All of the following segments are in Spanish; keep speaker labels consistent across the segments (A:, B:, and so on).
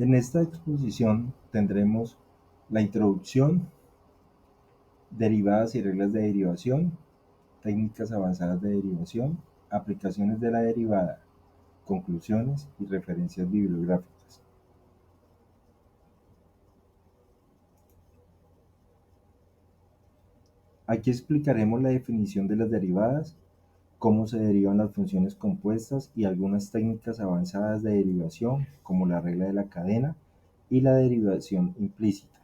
A: En esta exposición tendremos la introducción, derivadas y reglas de derivación, técnicas avanzadas de derivación, aplicaciones de la derivada, conclusiones y referencias bibliográficas. Aquí explicaremos la definición de las derivadas, cómo se derivan las funciones compuestas y algunas técnicas avanzadas de derivación, como la regla de la cadena y la derivación implícita,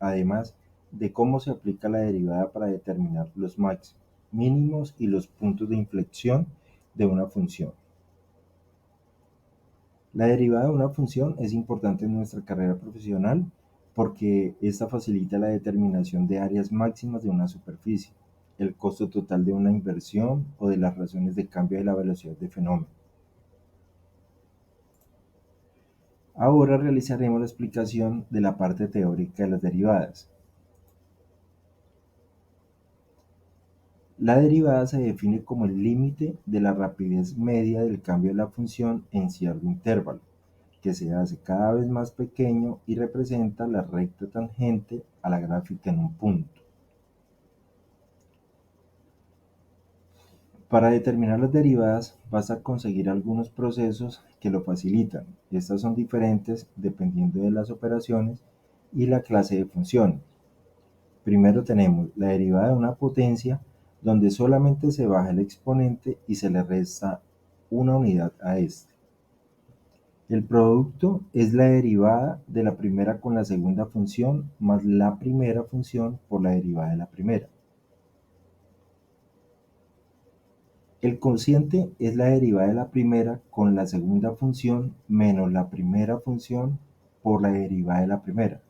A: además de cómo se aplica la derivada para determinar los máximos, mínimos y los puntos de inflexión de una función. La derivada de una función es importante en nuestra carrera profesional porque esta facilita la determinación de áreas máximas de una superficie, el costo total de una inversión o de las razones de cambio de la velocidad de fenómeno. Ahora realizaremos la explicación de la parte teórica de las derivadas. La derivada se define como el límite de la rapidez media del cambio de la función en cierto intervalo, que se hace cada vez más pequeño y representa la recta tangente a la gráfica en un punto. Para determinar las derivadas basta conseguir algunos procesos que lo facilitan. Estas son diferentes dependiendo de las operaciones y la clase de funciones. Primero tenemos la derivada de una potencia, donde solamente se baja el exponente y se le resta una unidad a este. El producto es la derivada de la primera con la segunda función más la primera función por la derivada de la primera. El cociente es la derivada de la primera con la segunda función menos la primera función por la derivada de la primera,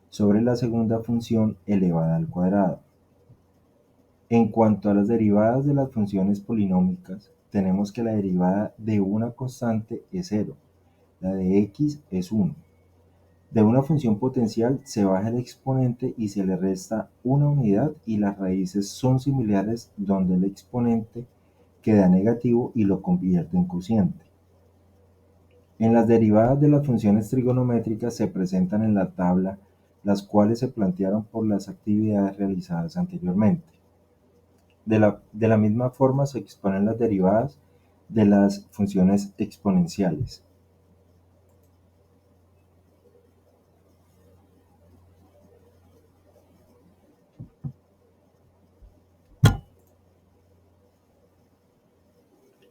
A: sobre la segunda función elevada al cuadrado. En cuanto a las derivadas de las funciones polinómicas, tenemos que la derivada de una constante es 0, la de x es 1. De una función potencial se baja el exponente y se le resta una unidad y las raíces son similares donde el exponente queda negativo y lo convierte en cociente. En las derivadas de las funciones trigonométricas se presentan en la tabla las cuales se plantearon por las actividades realizadas anteriormente. De la misma forma se exponen las derivadas de las funciones exponenciales.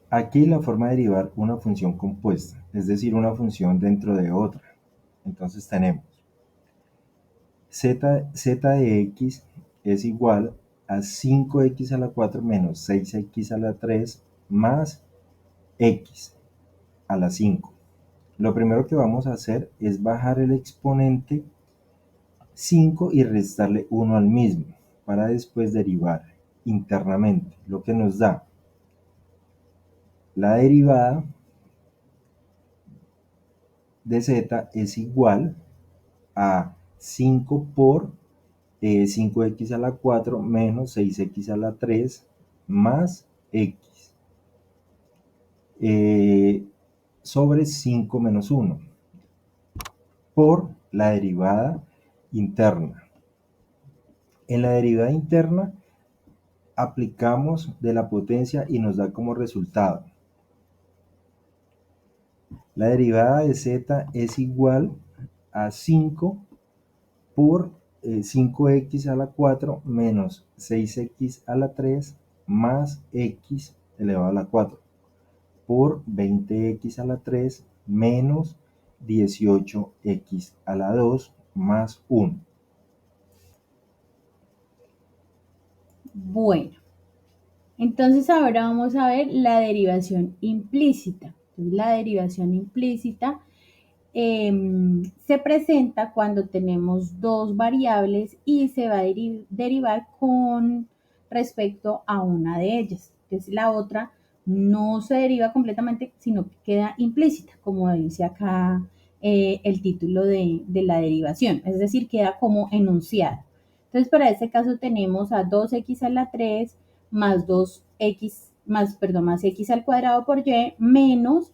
A: Aquí la forma de derivar una función compuesta, es decir, una función dentro de otra. Entonces tenemos z de x es igual a 5x a la 4 menos 6x a la 3 más x a la 5. Lo primero que vamos a hacer es bajar el exponente 5 y restarle 1 al mismo, para después derivar internamente, lo que nos da la derivada de z es igual a 5 por 5x a la 4 menos 6x a la 3 más x sobre 5 menos 1 por la derivada interna. En la derivada interna aplicamos de la potencia y nos da como resultado la derivada de z es igual a 5 por 5x a la 4 menos 6x a la 3 más x elevado a la 4 por 20x a la 3 menos 18x a la 2 más 1.
B: Bueno, entonces ahora vamos a ver la derivación implícita. Entonces, la derivación implícita se presenta cuando tenemos dos variables y se va a derivar con respecto a una de ellas. Entonces la otra no se deriva completamente, sino que queda implícita, como dice acá el título de la derivación, es decir, queda como enunciada. Entonces para este caso tenemos a 2x a la 3 más 2x más x al cuadrado por y menos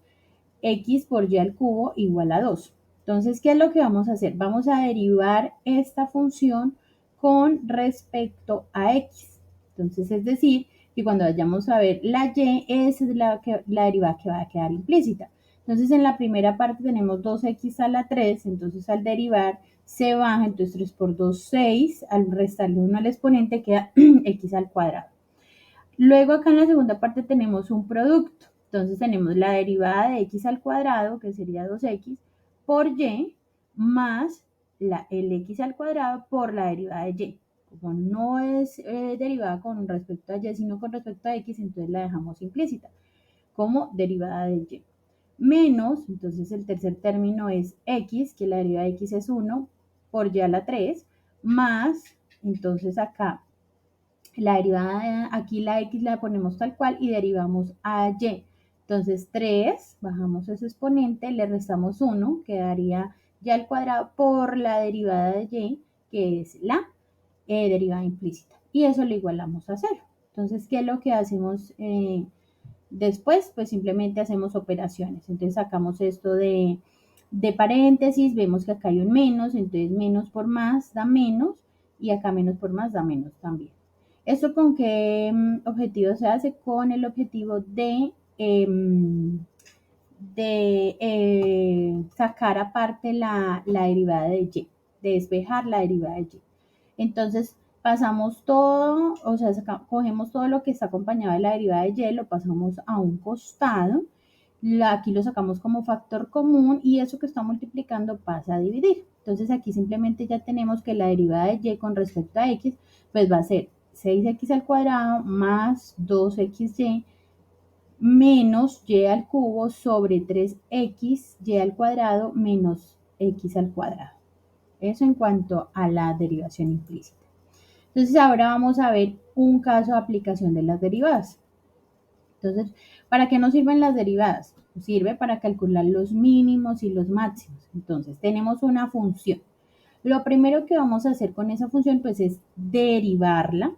B: x por y al cubo igual a 2. Entonces, ¿qué es lo que vamos a hacer? Vamos a derivar esta función con respecto a x. Entonces, es decir, que cuando vayamos a ver la y, esa es la derivada que va a quedar implícita. Entonces, en la primera parte tenemos 2x a la 3, entonces al derivar se baja, entonces 3 por 2, 6, al restarle 1 al exponente queda x al cuadrado. Luego acá en la segunda parte tenemos un producto. Entonces tenemos la derivada de x al cuadrado, que sería 2x, por y, más el x al cuadrado por la derivada de y. Como no es derivada con respecto a y, sino con respecto a x, entonces la dejamos implícita como derivada de y. Menos, entonces el tercer término es x, que la derivada de x es 1, por y a la 3, más, entonces acá la derivada, aquí la x la ponemos tal cual y derivamos a y. Entonces 3, bajamos ese exponente, le restamos 1, quedaría y al cuadrado por la derivada de y, que es la derivada implícita. Y eso lo igualamos a 0. Entonces, ¿qué es lo que hacemos después? Pues simplemente hacemos operaciones. Entonces sacamos esto de paréntesis, vemos que acá hay un menos, entonces menos por más da menos, y acá menos por más da menos también. ¿Esto con qué objetivo se hace? Con el objetivo de sacar aparte la derivada de y, de despejar la derivada de y. Entonces pasamos todo, o sea, cogemos todo lo que está acompañado de la derivada de y, lo pasamos a un costado, aquí lo sacamos como factor común y eso que está multiplicando pasa a dividir. Entonces aquí simplemente ya tenemos que la derivada de y con respecto a x, pues va a ser 6x al cuadrado más 2xy menos y al cubo sobre 3x y al cuadrado menos x al cuadrado. Eso en cuanto a la derivación implícita. Entonces ahora vamos a ver un caso de aplicación de las derivadas. Entonces, ¿para qué nos sirven las derivadas? Sirve para calcular los mínimos y los máximos. Entonces, tenemos una función. Lo primero que vamos a hacer con esa función, pues, es derivarla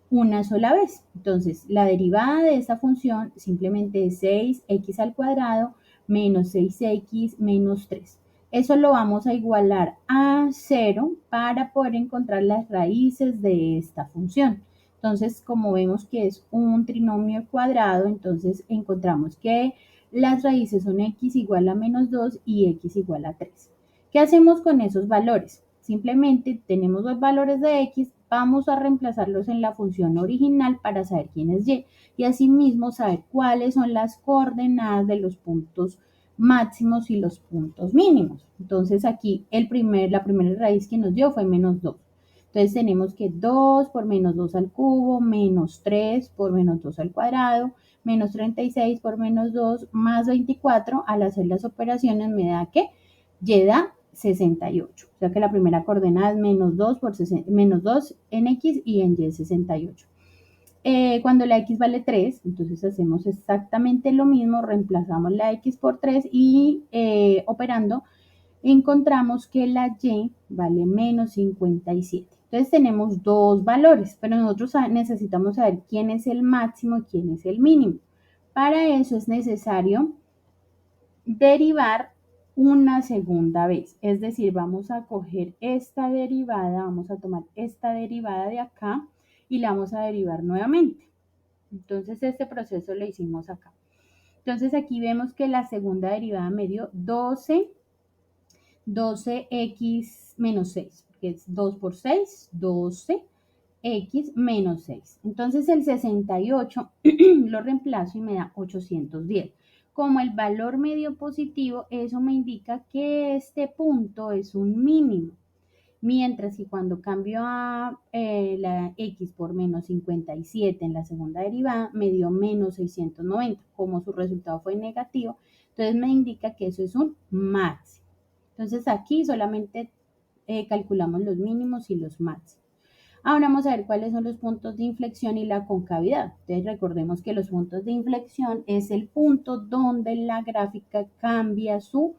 B: una sola vez. Entonces, la derivada de esa función simplemente es 6x al cuadrado menos 6x menos 3. Eso lo vamos a igualar a 0 para poder encontrar las raíces de esta función. Entonces, como vemos que es un trinomio cuadrado, entonces encontramos que las raíces son x igual a menos 2 y x igual a 3. ¿Qué hacemos con esos valores? Simplemente tenemos los valores de x, vamos a reemplazarlos en la función original para saber quién es y asimismo saber cuáles son las coordenadas de los puntos máximos y los puntos mínimos. Entonces aquí la primera raíz que nos dio fue menos 2. Entonces tenemos que 2 por menos 2 al cubo, menos 3 por menos 2 al cuadrado, menos 36 por menos 2, más 24. Al hacer las operaciones me da que y da 68. O sea que la primera coordenada es menos 2, menos 2 en x y en y 68. Cuando la x vale 3, entonces hacemos exactamente lo mismo, reemplazamos la x por 3 y operando encontramos que la y vale menos 57. Entonces tenemos dos valores, pero nosotros necesitamos saber quién es el máximo y quién es el mínimo. Para eso es necesario derivar una segunda vez. Es decir, vamos a coger esta derivada, vamos a tomar esta derivada de acá y la vamos a derivar nuevamente. Entonces, este proceso lo hicimos acá. Entonces, aquí vemos que la segunda derivada me dio 12x menos 6, que es 2 por 6, 12x menos 6. Entonces, el 68 lo reemplazo y me da 810. Como el valor medio positivo, eso me indica que este punto es un mínimo. Mientras que cuando cambio a la x por menos 57 en la segunda derivada, me dio menos 690. Como su resultado fue negativo, entonces me indica que eso es un máximo. Entonces aquí solamente calculamos los mínimos y los máximos. Ahora vamos a ver cuáles son los puntos de inflexión y la concavidad. Entonces recordemos que los puntos de inflexión es el punto donde la gráfica cambia su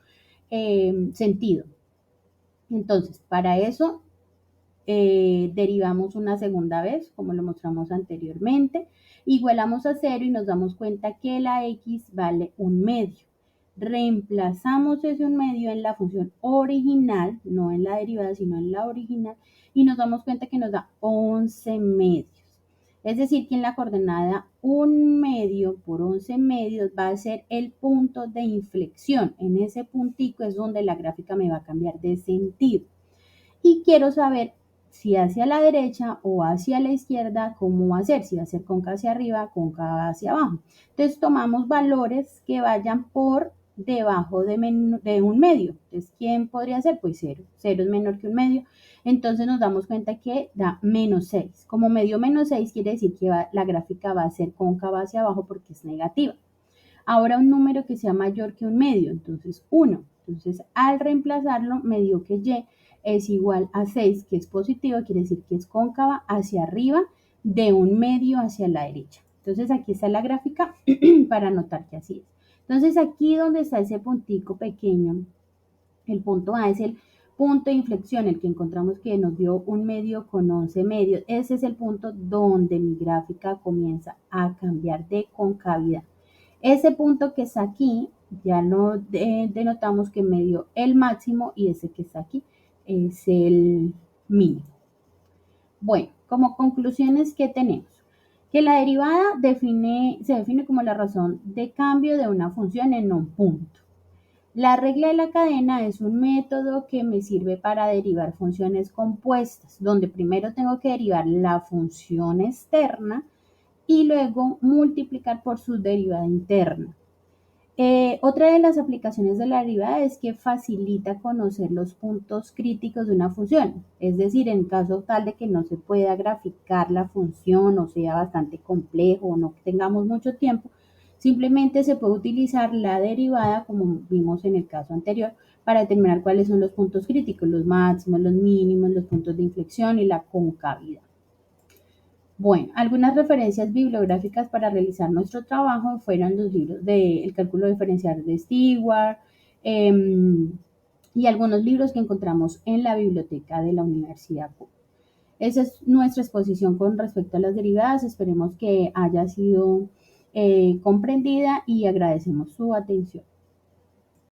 B: sentido. Entonces, para eso derivamos una segunda vez, como lo mostramos anteriormente, igualamos a 0 y nos damos cuenta que la x vale un medio. reemplazamos ese 1/2 en la función original, no en la derivada, sino en la original, y nos damos cuenta que nos da 11 medios. Es decir, que en la coordenada 1/2 por 11 medios va a ser el punto de inflexión. En ese puntico es donde la gráfica me va a cambiar de sentido. Y quiero saber si hacia la derecha o hacia la izquierda, cómo va a ser, si va a ser cóncava hacia arriba, cóncava hacia abajo. Entonces tomamos valores que vayan por debajo de 1/2. Entonces, ¿quién podría ser? Pues 0. 0 es menor que 1/2. Entonces nos damos cuenta que da -6. Como me dio -6, quiere decir que la gráfica va a ser cóncava hacia abajo porque es negativa. Ahora un número que sea mayor que 1/2, entonces 1. Entonces al reemplazarlo me dio que y es igual a 6, que es positivo, quiere decir que es cóncava hacia arriba de 1/2 hacia la derecha. Entonces aquí está la gráfica para notar que así es. Entonces aquí donde está ese puntico pequeño, el punto A es el punto de inflexión, el que encontramos que nos dio 1/2 con 11 medios. Ese es el punto donde mi gráfica comienza a cambiar de concavidad. Ese punto que está aquí, ya lo denotamos que me dio el máximo y ese que está aquí es el mínimo. Bueno, como conclusiones, ¿qué tenemos? Que la derivada se define como la razón de cambio de una función en un punto. La regla de la cadena es un método que me sirve para derivar funciones compuestas, donde primero tengo que derivar la función externa y luego multiplicar por su derivada interna. Otra de las aplicaciones de la derivada es que facilita conocer los puntos críticos de una función, es decir, en caso tal de que no se pueda graficar la función o sea bastante complejo o no tengamos mucho tiempo, simplemente se puede utilizar la derivada, como vimos en el caso anterior, para determinar cuáles son los puntos críticos, los máximos, los mínimos, los puntos de inflexión y la concavidad. Bueno, algunas referencias bibliográficas para realizar nuestro trabajo fueron los libros de El cálculo diferencial de Stewart y algunos libros que encontramos en la biblioteca de la Universidad Cook. Esa es nuestra exposición con respecto a las derivadas. Esperemos que haya sido comprendida y agradecemos su atención.